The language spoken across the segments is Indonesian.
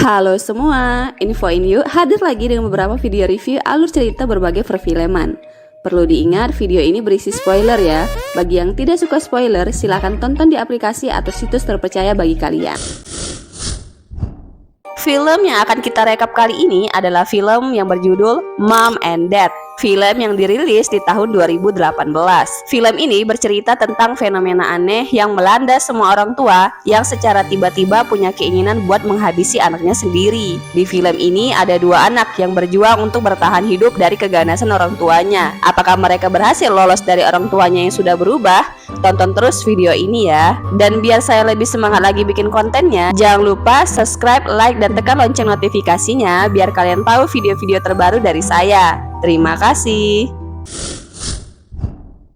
Halo semua, Infoin Yuk hadir lagi dengan beberapa video review alur cerita berbagai perfilman. Perlu diingat, video ini berisi spoiler ya. Bagi yang tidak suka spoiler, silahkan tonton di aplikasi atau situs terpercaya bagi kalian. Film yang akan kita rekap kali ini adalah film yang berjudul Mom and Dad. Film yang dirilis di tahun 2018. Film ini bercerita tentang fenomena aneh yang melanda semua orang tua yang secara tiba-tiba punya keinginan buat menghabisi anaknya sendiri. Di film ini ada dua anak yang berjuang untuk bertahan hidup dari keganasan orang tuanya. Apakah mereka berhasil lolos dari orang tuanya yang sudah berubah? Tonton terus video ini ya. Dan biar saya lebih semangat lagi bikin kontennya, jangan lupa subscribe, like, dan tekan lonceng notifikasinya biar kalian tahu video-video terbaru dari saya. Terima kasih.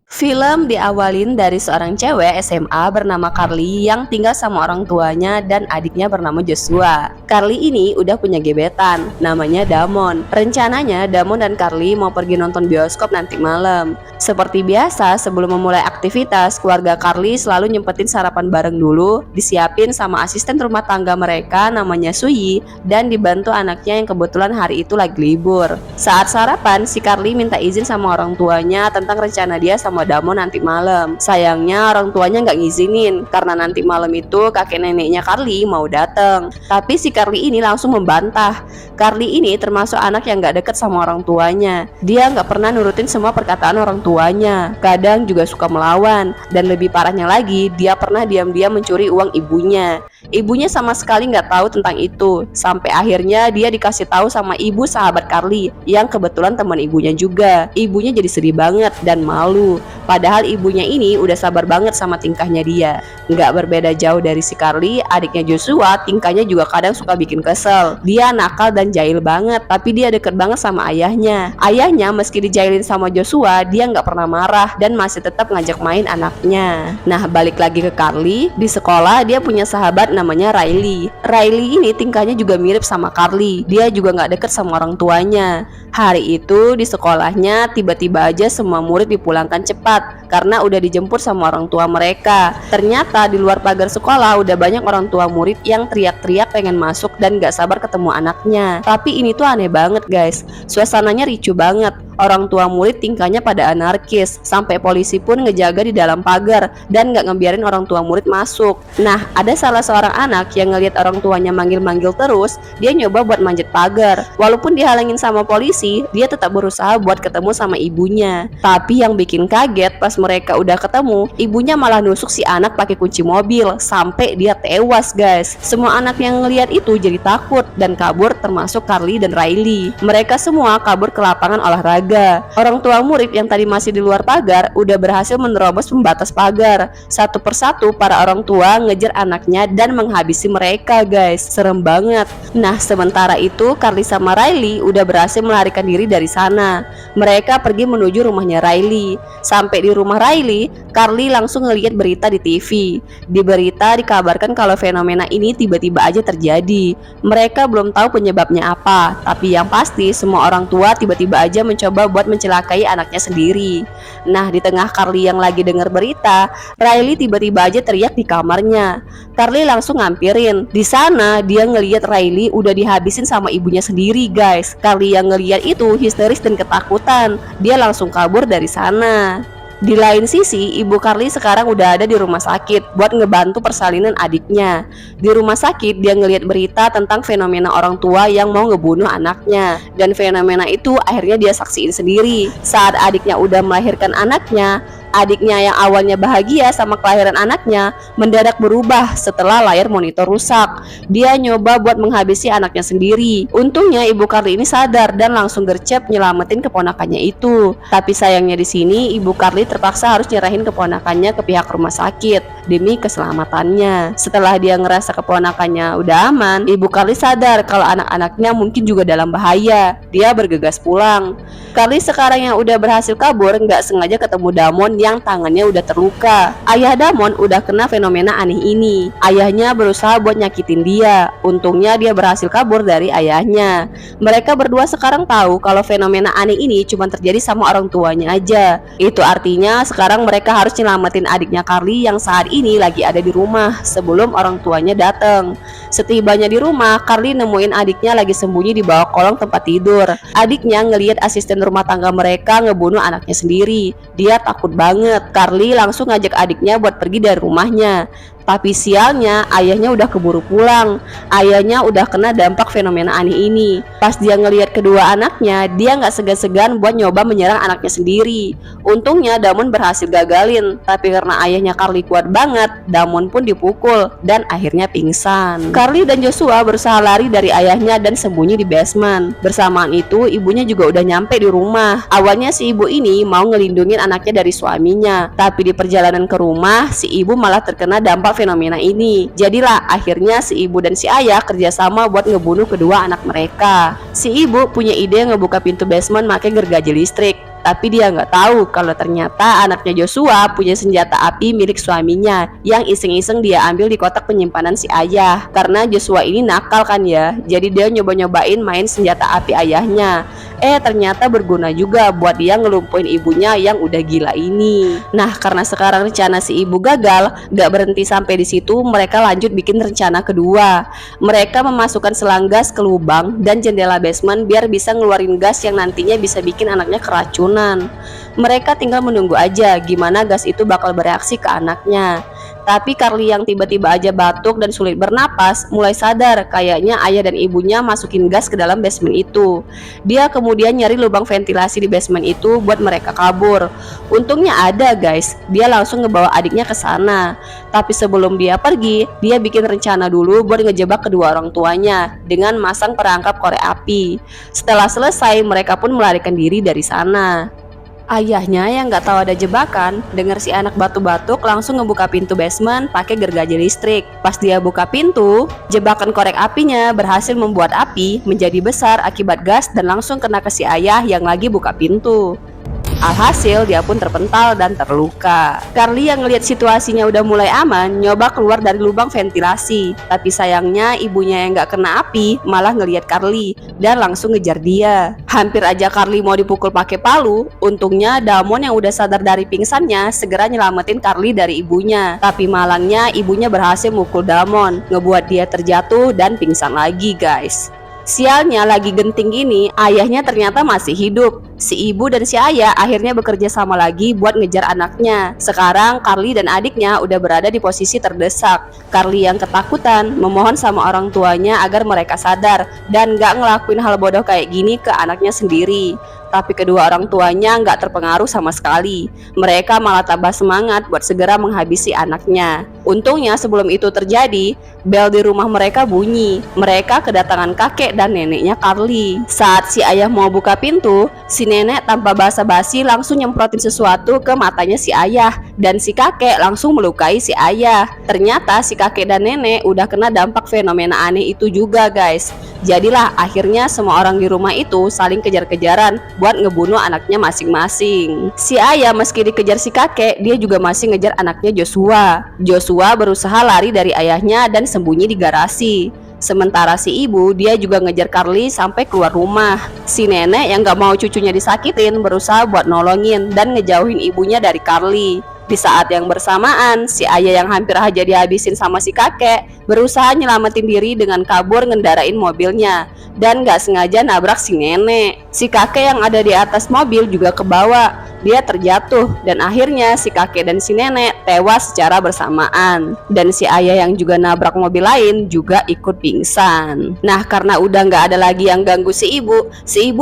Film diawalin dari seorang cewek SMA bernama Carly yang tinggal sama orang tuanya dan adiknya bernama Joshua. Carly ini udah punya gebetan, namanya Damon. Rencananya Damon dan Carly mau pergi nonton bioskop nanti malam. Seperti biasa, sebelum memulai aktivitas, keluarga Carly selalu nyempetin sarapan bareng dulu, disiapin sama asisten rumah tangga mereka namanya Suyi, dan dibantu anaknya yang kebetulan hari itu lagi libur. Saat sarapan, si Carly minta izin sama orang tuanya tentang rencana dia sama Damon nanti malam. Sayangnya orang tuanya nggak ngizinin karena nanti malam itu kakek neneknya Carly mau datang. Tapi si Carly ini langsung membantah. Carly ini termasuk anak yang nggak deket sama orang tuanya. Dia nggak pernah nurutin semua perkataan orang tuanya. Kadang juga suka melawan. Dan lebih parahnya lagi, dia pernah diam-diam mencuri uang ibunya. Ibunya sama sekali nggak tahu tentang itu. Sampai akhirnya dia dikasih tahu sama ibu sahabat Carly yang kebetulan teman ibunya juga. Ibunya jadi sedih banget dan malu. Padahal ibunya ini udah sabar banget sama tingkahnya dia. Nggak berbeda jauh dari si Carly, adiknya Joshua tingkahnya juga kadang suka bikin kesel. Dia nakal dan jahil banget, tapi dia deket banget sama ayahnya. Ayahnya meski dijailin sama Joshua, dia nggak pernah marah dan masih tetap ngajak main anaknya. Nah, balik lagi ke Carly, di sekolah dia punya sahabat namanya Riley. Riley ini tingkahnya juga mirip sama Carly. Dia juga nggak deket sama orang tuanya. Hari itu di sekolahnya tiba-tiba aja semua murid dipulangkan cepat karena udah dijemput sama orang tua mereka. Ternyata di luar pagar sekolah udah banyak orang tua murid yang teriak-teriak pengen masuk dan gak sabar ketemu anaknya. Tapi ini tuh aneh banget guys, suasananya ricuh banget. Orang tua murid tingkahnya pada anarkis, sampai polisi pun ngejaga di dalam pagar dan gak ngebiarin orang tua murid masuk. Nah, ada salah seorang anak yang ngelihat orang tuanya manggil-manggil terus, dia nyoba buat manjat pagar. Walaupun dihalangin sama polisi, dia tetap berusaha buat ketemu sama ibunya. Tapi yang bikin kaget pas mereka udah ketemu, ibunya malah nusuk si anak pakai kunci mobil sampai dia tewas guys. Semua anak yang ngelihat itu jadi takut dan kabur, termasuk Carly dan Riley. Mereka semua kabur ke lapangan olahraga. Orang tua murid yang tadi masih di luar pagar udah berhasil menerobos pembatas pagar. Satu persatu para orang tua ngejar anaknya dan menghabisi mereka guys. Serem banget. Nah, sementara itu Carly sama Riley udah berhasil melarikan diri dari sana. Mereka pergi menuju rumahnya Riley. Sampai di rumah Riley, Carly langsung ngelihat berita di TV. Di berita dikabarkan kalau fenomena ini tiba-tiba aja terjadi. Mereka belum tahu penyebabnya apa, tapi yang pasti semua orang tua tiba-tiba aja mencoba buat mencelakai anaknya sendiri. Nah, di tengah Carly yang lagi dengar berita, Riley tiba-tiba aja teriak di kamarnya. Carly langsung ngampirin. Di sana dia ngelihat Riley udah dihabisin sama ibunya sendiri guys. Carly yang ngelihat itu histeris dan ketakutan. Dia langsung kabur dari sana. Di lain sisi, ibu Carly sekarang udah ada di rumah sakit buat ngebantu persalinan adiknya. Di rumah sakit dia ngelihat berita tentang fenomena orang tua yang mau ngebunuh anaknya. Dan fenomena itu akhirnya dia saksiin sendiri. Saat adiknya udah melahirkan anaknya, adiknya yang awalnya bahagia sama kelahiran anaknya mendadak berubah setelah layar monitor rusak. Dia nyoba buat menghabisi anaknya sendiri. Untungnya ibu Carly ini sadar dan langsung gercep nyelamatin keponakannya itu. Tapi sayangnya di sini ibu Carly terpaksa harus nyerahin keponakannya ke pihak rumah sakit demi keselamatannya. Setelah dia ngerasa keponakannya udah aman, ibu Carly sadar kalau anak-anaknya mungkin juga dalam bahaya. Dia bergegas pulang. Carly sekarang yang udah berhasil kabur nggak sengaja ketemu Damon yang tangannya udah terluka. Ayah Damon udah kena fenomena aneh ini. Ayahnya berusaha buat nyakitin dia. Untungnya dia berhasil kabur dari ayahnya. Mereka berdua sekarang tahu kalau fenomena aneh ini cuma terjadi sama orang tuanya aja. Itu artinya sekarang mereka harus nyelamatin adiknya Carly yang saat ini lagi ada di rumah sebelum orang tuanya datang. Setibanya di rumah, Carly nemuin adiknya lagi sembunyi di bawah kolong tempat tidur. Adiknya ngelihat asisten rumah tangga mereka ngebunuh anaknya sendiri. Dia takut banget. Carly langsung ngajak adiknya buat pergi dari rumahnya. Tapi sialnya ayahnya udah keburu pulang. Ayahnya udah kena dampak fenomena aneh ini. Pas dia ngelihat kedua anaknya, dia nggak segan-segan buat nyoba menyerang anaknya sendiri. Untungnya Damon berhasil gagalin. Tapi karena ayahnya Carly kuat banget, Damon pun dipukul dan akhirnya pingsan. Carly dan Joshua berusaha lari dari ayahnya dan sembunyi di basement. Bersamaan itu ibunya juga udah nyampe di rumah. Awalnya si ibu ini mau ngelindungin anaknya dari suaminya. Tapi di perjalanan ke rumah, si ibu malah terkena dampak fenomena ini. Jadilah akhirnya si ibu dan si ayah kerjasama buat ngebunuh kedua anak mereka. Si ibu punya ide ngebuka pintu basement pakai gergaji listrik. Tapi dia nggak tahu kalau ternyata anaknya Joshua punya senjata api milik suaminya yang iseng-iseng dia ambil di kotak penyimpanan si ayah. Karena Joshua ini nakal kan ya, jadi dia nyoba-nyobain main senjata api ayahnya. Ternyata berguna juga buat dia ngelumpuhin ibunya yang udah gila ini. Nah, karena sekarang rencana si ibu gagal, gak berhenti sampai di situ, mereka lanjut bikin rencana kedua. Mereka memasukkan selang gas ke lubang dan jendela basement biar bisa ngeluarin gas yang nantinya bisa bikin anaknya keracunan. Mereka tinggal menunggu aja gimana gas itu bakal bereaksi ke anaknya. Tapi Carly yang tiba-tiba aja batuk dan sulit bernapas mulai sadar kayaknya ayah dan ibunya masukin gas ke dalam basement itu. Dia kemudian nyari lubang ventilasi di basement itu buat mereka kabur. Untungnya ada guys, dia langsung ngebawa adiknya ke sana. Tapi sebelum dia pergi, dia bikin rencana dulu buat ngejebak kedua orang tuanya dengan masang perangkap korek api. Setelah selesai, mereka pun melarikan diri dari sana. Ayahnya yang nggak tahu ada jebakan, dengar si anak batuk-batuk langsung ngebuka pintu basement pakai gergaji listrik. Pas dia buka pintu, jebakan korek apinya berhasil membuat api menjadi besar akibat gas dan langsung kena ke si ayah yang lagi buka pintu. Alhasil dia pun terpental dan terluka. Carly yang ngelihat situasinya udah mulai aman, nyoba keluar dari lubang ventilasi. Tapi sayangnya ibunya yang gak kena api malah ngelihat Carly dan langsung ngejar dia. Hampir aja Carly mau dipukul pakai palu. Untungnya Damon yang udah sadar dari pingsannya segera nyelamatin Carly dari ibunya. Tapi malangnya ibunya berhasil mukul Damon, ngebuat dia terjatuh dan pingsan lagi guys. Sialnya lagi genting gini, ayahnya ternyata masih hidup. Si ibu dan si ayah akhirnya bekerja sama lagi buat ngejar anaknya. Sekarang Carly dan adiknya udah berada di posisi terdesak. Carly yang ketakutan memohon sama orang tuanya agar mereka sadar dan gak ngelakuin hal bodoh kayak gini ke anaknya sendiri. Tapi kedua orang tuanya nggak terpengaruh sama sekali. Mereka malah tambah semangat buat segera menghabisi anaknya. Untungnya sebelum itu terjadi, bel di rumah mereka bunyi. Mereka kedatangan kakek dan neneknya Carly. Saat si ayah mau buka pintu, si nenek tanpa basa-basi langsung nyemprotin sesuatu ke matanya si ayah. Dan si kakek langsung melukai si ayah. Ternyata si kakek dan nenek udah kena dampak fenomena aneh itu juga guys. Jadilah akhirnya semua orang di rumah itu saling kejar-kejaran buat ngebunuh anaknya masing-masing. Si ayah meski dikejar si kakek, dia juga masih ngejar anaknya Joshua. Joshua berusaha lari dari ayahnya dan sembunyi di garasi. Sementara si ibu, dia juga ngejar Carly sampai keluar rumah. Si nenek yang gak mau cucunya disakitin berusaha buat nolongin dan ngejauhin ibunya dari Carly. Di saat yang bersamaan, si ayah yang hampir aja dihabisin sama si kakek berusaha nyelamatin diri dengan kabur ngendarain mobilnya dan gak sengaja nabrak si nenek. Si kakek yang ada di atas mobil juga kebawa. Dia terjatuh dan akhirnya si kakek dan si nenek tewas secara bersamaan. Dan si ayah yang juga nabrak mobil lain juga ikut pingsan. Nah, karena udah gak ada lagi yang ganggu si ibu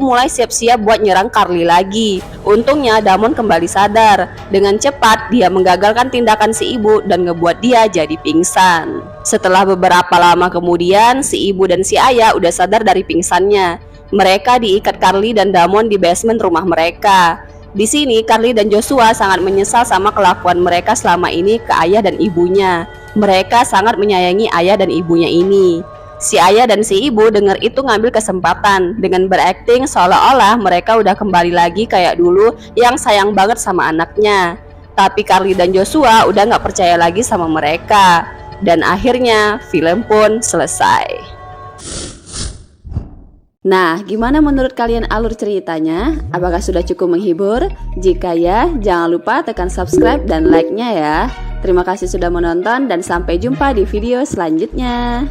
mulai siap-siap buat nyerang Carly lagi. Untungnya Damon kembali sadar. Dengan cepat dia menggagalkan tindakan si ibu dan ngebuat dia jadi pingsan. Setelah beberapa lama kemudian, si ibu dan si ayah udah sadar dari pingsannya. Mereka diikat Carly dan Damon di basement rumah mereka. Di sini Carly dan Joshua sangat menyesal sama kelakuan mereka selama ini ke ayah dan ibunya. Mereka sangat menyayangi ayah dan ibunya ini. Si ayah dan si ibu dengar itu ngambil kesempatan dengan berakting seolah-olah mereka udah kembali lagi kayak dulu yang sayang banget sama anaknya. Tapi Carly dan Joshua udah gak percaya lagi sama mereka. Dan akhirnya film pun selesai. Nah, gimana menurut kalian alur ceritanya? Apakah sudah cukup menghibur? Jika ya, jangan lupa tekan subscribe dan like-nya ya. Terima kasih sudah menonton dan sampai jumpa di video selanjutnya.